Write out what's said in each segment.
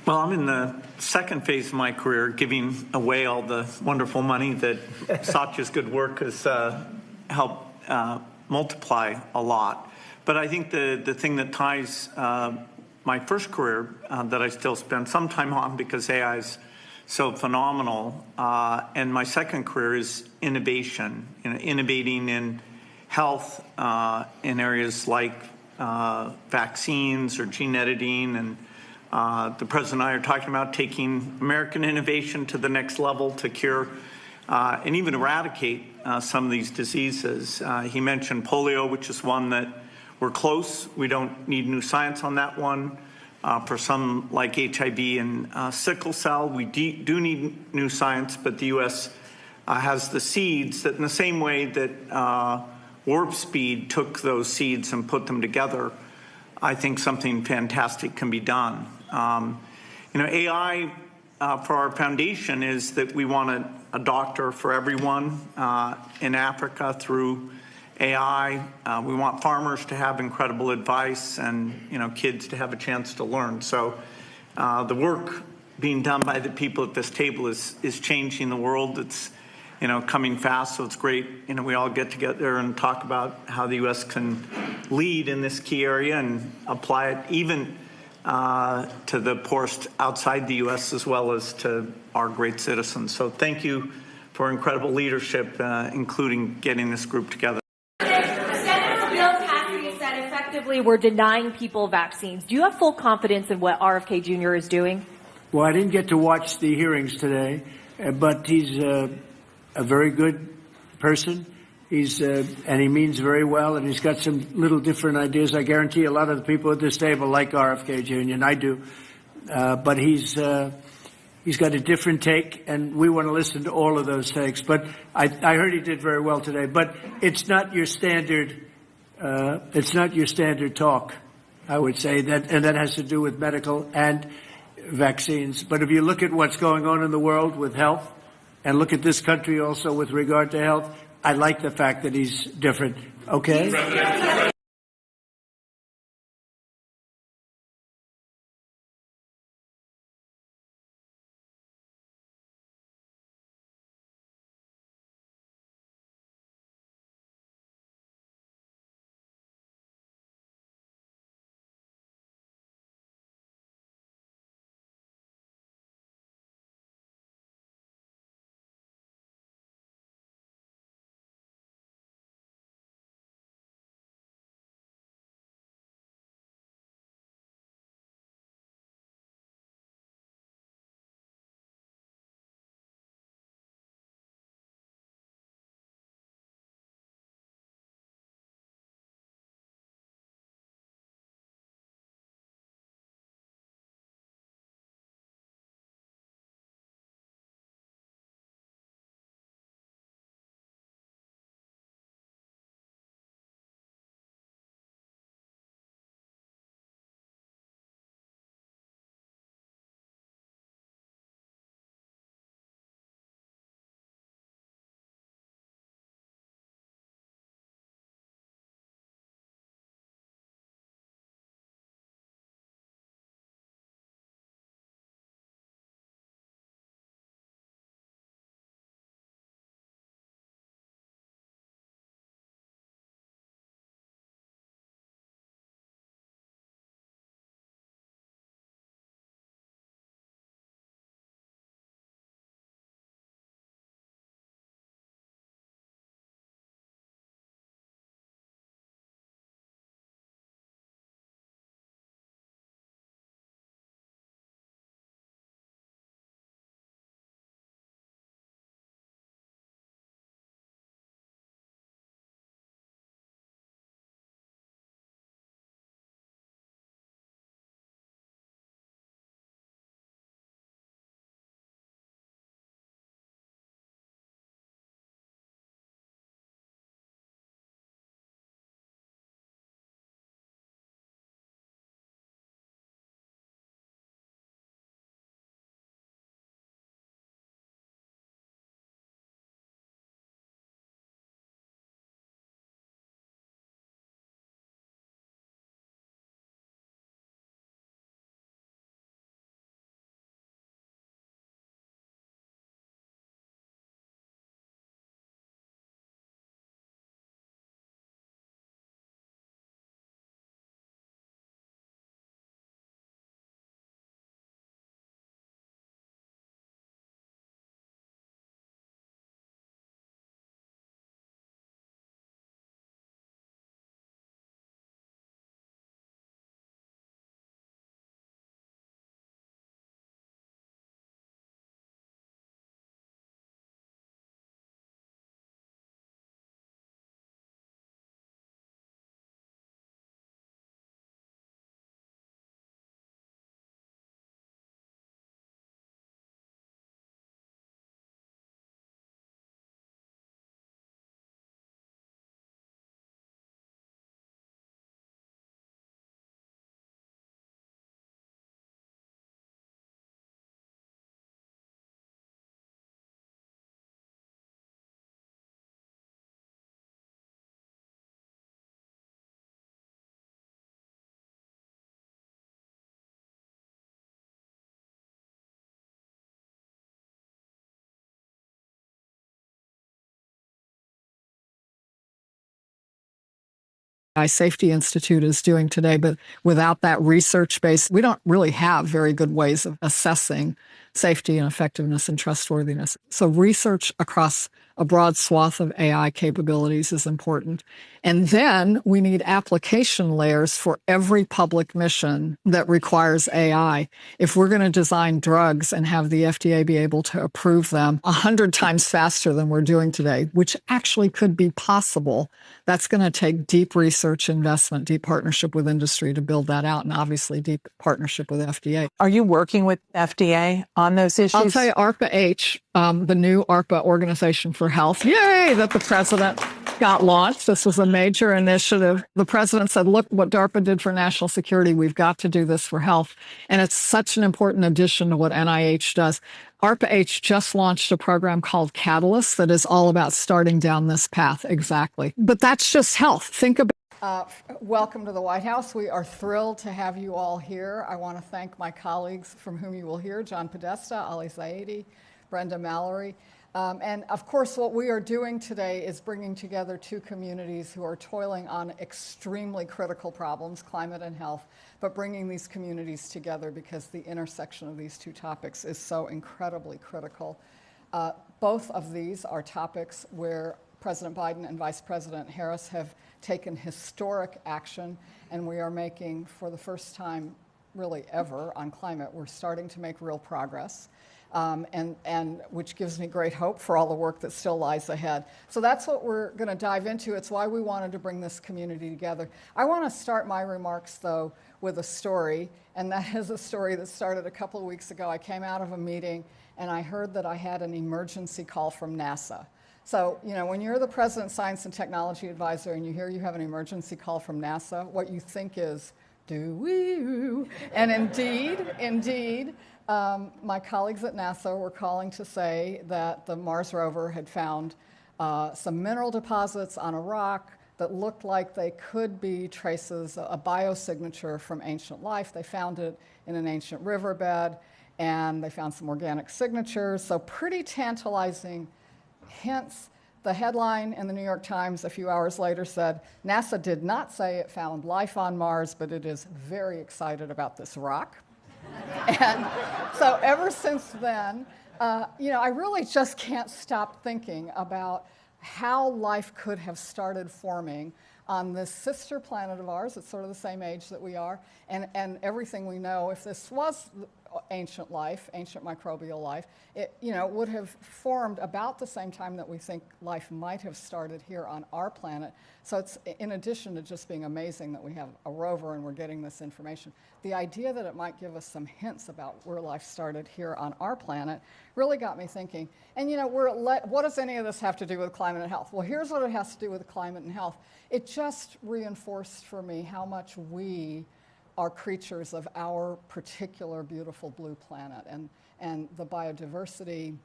Well, I'm in the second phase of my career, giving away all the wonderful money that Satya's good work has helped multiply a lot. But I think the thing that ties my first career that I still spend some time on because AI is so phenomenal, and my second career is innovation, innovating in health in areas like vaccines or gene editing, and the President and I are talking about taking American innovation to the next level to cure and even eradicate some of these diseases. He mentioned polio, which is one that we're close. We don't need new science on that one. For some like HIV and sickle cell, we do need new science, but the U.S. Has the seeds that in the same way that Warp Speed took those seeds and put them together, I think something fantastic can be done. AI for our foundation is that we want a doctor for everyone in Africa through AI. We want farmers to have incredible advice and, kids to have a chance to learn. So the work being done by the people at this table is changing the world. It's, coming fast, so it's great. We all get together and talk about how the U.S. can lead in this key area and apply it even to the poorest outside the U.S. as well as to our great citizens. So thank you for incredible leadership, including getting this group together. Senator Bill Cassidy said effectively we're denying people vaccines. Do you have full confidence in what RFKJr is doing? Well, I didn't get to watch the hearings today, but he's a very good person. And he means very well, and he's got some little different ideas. I guarantee a lot of the people at this table like RFKJr, and I do. But he's got a different take, and we want to listen to all of those takes. But I heard he did very well today. But it's not your standard. It's not your standard talk, I would say, and that has to do with medical and vaccines. But if you look at what's going on in the world with health, and look at this country also with regard to health, I like the fact that he's different. Okay? Safety Institute is doing today, but without that research base, we don't really have very good ways of assessing safety and effectiveness and trustworthiness. So research across a broad swath of AI capabilities is important. And then we need application layers for every public mission that requires AI. If we're going to design drugs and have the FDA be able to approve them 100 times faster than we're doing today, which actually could be possible, that's going to take deep research investment, deep partnership with industry to build that out, and obviously deep partnership with FDA. Are you working with FDA on those issues? I'll tell you, ARPA-H, the new ARPA Organization for Health, yay, that the president got launched. This was a major initiative. The president said, look what DARPA did for national security. We've got to do this for health. And it's such an important addition to what NIH does. ARPA-H just launched a program called Catalyst that is all about starting down this path. Exactly. But that's just health. Think about welcome to the White House. We are thrilled to have you all here. I want to thank my colleagues from whom you will hear, John Podesta, Ali Zaidi, Brenda Mallory. And of course, what we are doing today is bringing together two communities who are toiling on extremely critical problems, climate and health, but bringing these communities together because the intersection of these two topics is so incredibly critical. Both of these are topics where President Biden and Vice President Harris have taken historic action, and we are making, for the first time really ever on climate, we're starting to make real progress. And which gives me great hope for all the work that still lies ahead. So that's what we're going to dive into. It's why we wanted to bring this community together. I want to start my remarks, though, with a story, and that is a story that started a couple of weeks ago. I came out of a meeting, and I heard that I had an emergency call from NASA. So, you know, when you're the President's Science and Technology Advisor and you hear you have an emergency call from NASA, what you think is, do we? And indeed, my colleagues at NASA were calling to say that the Mars rover had found some mineral deposits on a rock that looked like they could be traces, a biosignature from ancient life. They found it in an ancient riverbed, and they found some organic signatures, so pretty tantalizing hints. The headline in the New York Times a few hours later said, NASA did not say it found life on Mars, but it is very excited about this rock. And so ever since then, you know, I really just can't stop thinking about how life could have started forming on this sister planet of ours. It's sort of the same age that we are, and everything we know, if this was ancient life, ancient microbial life, it, you know, would have formed about the same time that we think life might have started here on our planet. So it's, in addition to just being amazing that we have a rover and we're getting this information, the idea that it might give us some hints about where life started here on our planet really got me thinking. And you know, what does any of this have to do with climate and health? Well, here's what it has to do with climate and health. It just reinforced for me how much we are creatures of our particular beautiful blue planet, and the biodiversity,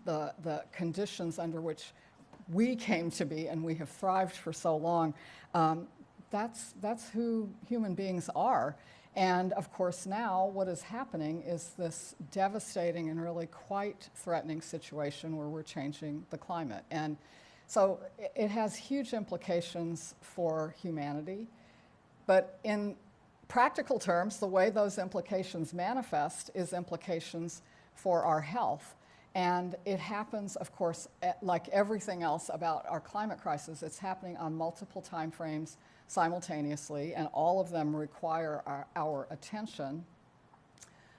the conditions under which we came to be and we have thrived for so long. That's who human beings are. And of course now what is happening is this devastating and really quite threatening situation where we're changing the climate. And so it has huge implications for humanity, but in practical terms, the way those implications manifest is implications for our health. And it happens, of course, like everything else about our climate crisis, it's happening on multiple time frames simultaneously, and all of them require our attention.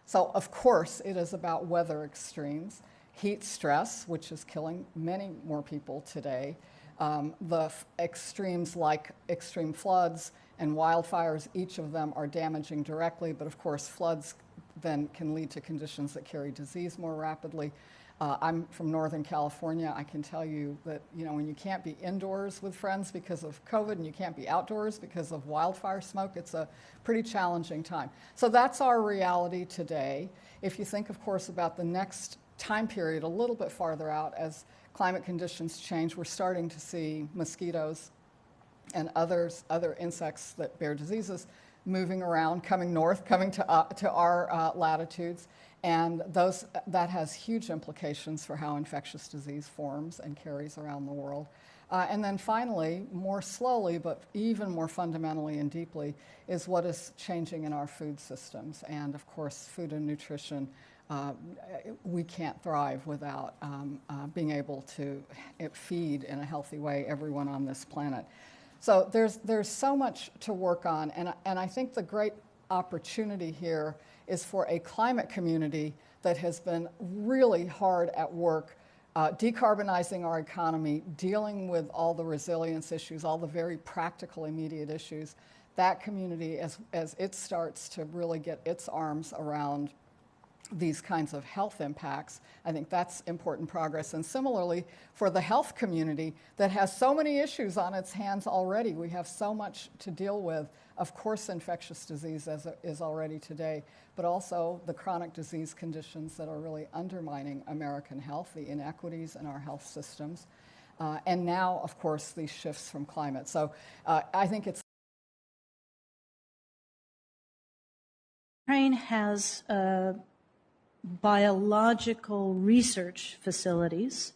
So, of course, it is about weather extremes, heat stress, which is killing many more people today, the extremes like extreme floods and wildfires. Each of them are damaging directly, but of course floods then can lead to conditions that carry disease more rapidly. I'm from Northern California. I can tell you that, you know, when you can't be indoors with friends because of COVID and you can't be outdoors because of wildfire smoke, it's a pretty challenging time. So that's our reality today. If you think, of course, about the next time period a little bit farther out, as climate conditions change, we're starting to see mosquitoes and other insects that bear diseases moving around, coming north, coming to our latitudes, and that has huge implications for how infectious disease forms and carries around the world. And then finally, more slowly, but even more fundamentally and deeply, is what is changing in our food systems. And of course, food and nutrition, we can't thrive without being able to feed in a healthy way everyone on this planet. So there's so much to work on, and I think the great opportunity here is for a climate community that has been really hard at work decarbonizing our economy, dealing with all the resilience issues, all the very practical, immediate issues. That community, as it starts to really get its arms around these kinds of health impacts, I think that's important progress. And similarly, for the health community that has so many issues on its hands already, we have so much to deal with. Of course, infectious disease is already today, but also the chronic disease conditions that are really undermining American health, the inequities in our health systems, and now, of course, these shifts from climate. So I think it's Ukraine has biological research facilities,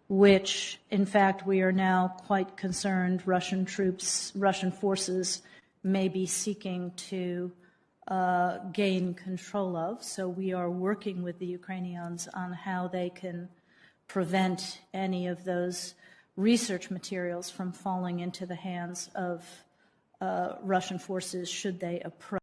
which, in fact, we are now quite concerned Russian forces may be seeking to gain control of. So we are working with the Ukrainians on how they can prevent any of those research materials from falling into the hands of Russian forces should they approach.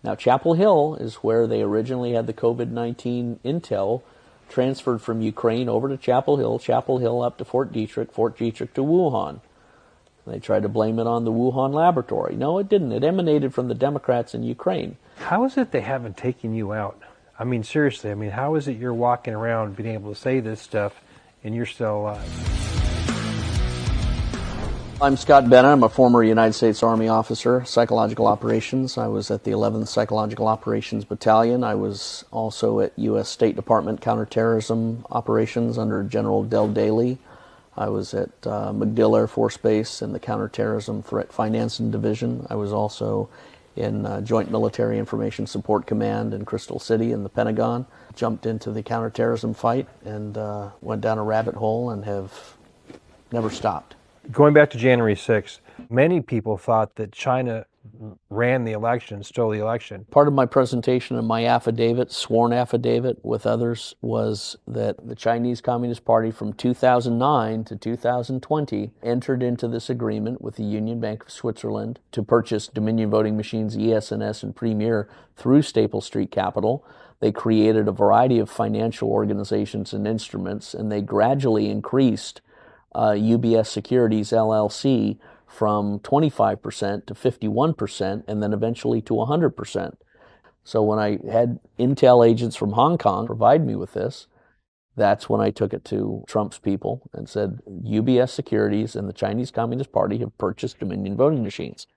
Now, Chapel Hill is where they originally had the COVID-19 intel transferred from Ukraine over to Chapel Hill up to Fort Detrick to Wuhan. They tried to blame it on the Wuhan laboratory. No, it didn't. It emanated from the Democrats in Ukraine. How is it they haven't taken you out? I mean, seriously, how is it you're walking around being able to say this stuff and you're still alive? I'm Scott Bennett. I'm a former United States Army officer, psychological operations. I was at the 11th Psychological Operations Battalion. I was also at U.S. State Department counterterrorism operations under General Del Daly. I was at MacDill Air Force Base in the Counterterrorism Threat Financing Division. I was also in Joint Military Information Support Command in Crystal City in the Pentagon. Jumped into the counterterrorism fight and went down a rabbit hole and have never stopped. Going back to January 6th, many people thought that China ran the election, stole the election. Part of my presentation in my affidavit, sworn affidavit with others, was that the Chinese Communist Party from 2009 to 2020 entered into this agreement with the Union Bank of Switzerland to purchase Dominion Voting Machines, ES&S, and Premier through Staple Street Capital. They created a variety of financial organizations and instruments, and they gradually increased UBS Securities LLC from 25% to 51% and then eventually to 100%. So when I had intel agents from Hong Kong provide me with this, that's when I took it to Trump's people and said, UBS Securities and the Chinese Communist Party have purchased Dominion voting machines.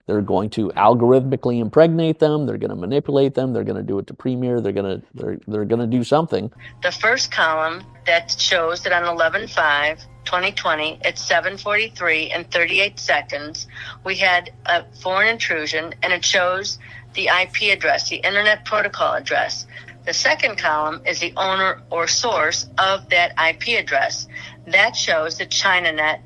They're going to algorithmically impregnate them. They're going to manipulate them. They're going to do it to Premier. They're going to do something. The first column that shows that on 11/5/2020 at 7:43 and 38 seconds, we had a foreign intrusion, and it shows the IP address, the Internet Protocol address. The second column is the owner or source of that IP address. That shows that ChinaNet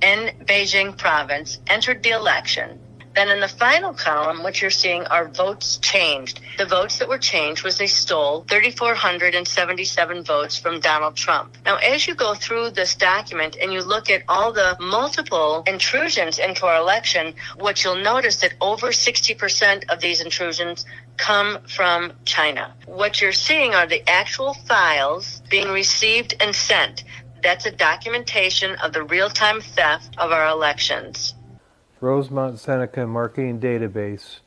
in Beijing province entered the election. Then in the final column, what you're seeing are votes changed. The votes that were changed was they stole 3,477 votes from Donald Trump. Now, as you go through this document and you look at all the multiple intrusions into our election, what you'll notice that over 60% of these intrusions come from China. What you're seeing are the actual files being received and sent. That's a documentation of the real-time theft of our elections. Rosemont Seneca Marketing Database.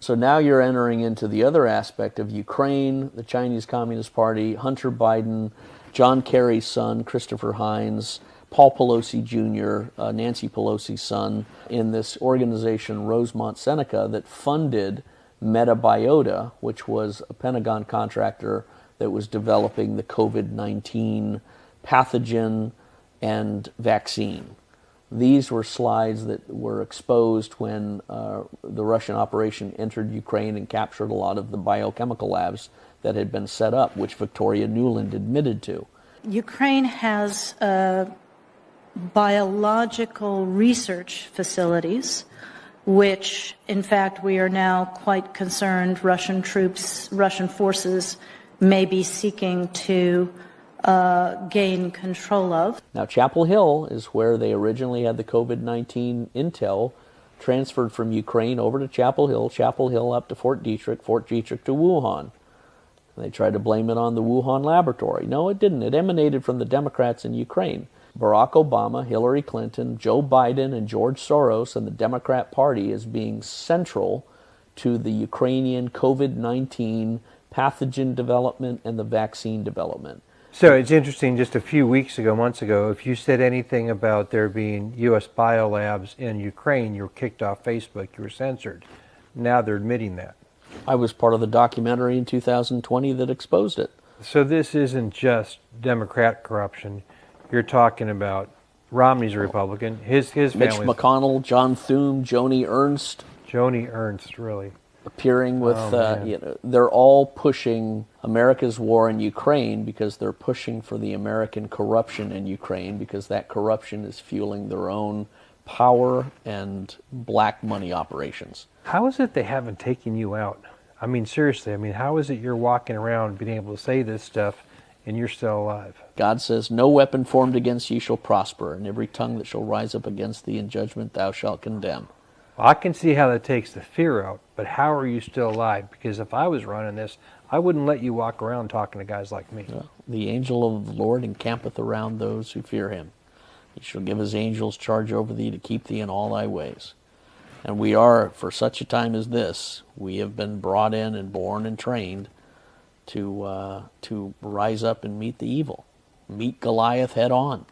So now you're entering into the other aspect of Ukraine, the Chinese Communist Party, Hunter Biden, John Kerry's son, Christopher Haines, Paul Pelosi Jr., Nancy Pelosi's son, in this organization, Rosemont Seneca, that funded Metabiota, which was a Pentagon contractor that was developing the COVID-19 pathogen and vaccine. These were slides that were exposed when the Russian operation entered Ukraine and captured a lot of the biochemical labs that had been set up, which Victoria Nuland admitted to. Ukraine has biological research facilities, which, in fact, we are now quite concerned Russian forces may be seeking to gain control of. Now, Chapel Hill is where they originally had the COVID-19 intel transferred from Ukraine over to Chapel Hill up to Fort Detrick to Wuhan. They tried to blame it on the Wuhan laboratory. No, it didn't. It emanated from the Democrats in Ukraine. Barack Obama, Hillary Clinton, Joe Biden, and George Soros and the Democrat Party as being central to the Ukrainian COVID-19 pathogen development and the vaccine development. So it's interesting, just a few months ago, if you said anything about there being U.S. biolabs in Ukraine, you were kicked off Facebook, you were censored. Now they're admitting that. I was part of the documentary in 2020 that exposed it. So this isn't just Democrat corruption. You're talking about Romney's a Republican, his Mitch McConnell, John Thune, Joni Ernst. Joni Ernst, really. Appearing with, they're all pushing America's war in Ukraine because they're pushing for the American corruption in Ukraine because that corruption is fueling their own power and black money operations. How is it they haven't taken you out? I mean, seriously, how is it you're walking around being able to say this stuff and you're still alive? God says, no weapon formed against you shall prosper, and every tongue that shall rise up against thee in judgment thou shalt condemn. Well, I can see how that takes the fear out, but how are you still alive? Because if I was running this, I wouldn't let you walk around talking to guys like me. Well, the angel of the Lord encampeth around those who fear him. He shall give his angels charge over thee to keep thee in all thy ways. And we are, for such a time as this, we have been brought in and born and trained to rise up and meet the evil. Meet Goliath head on.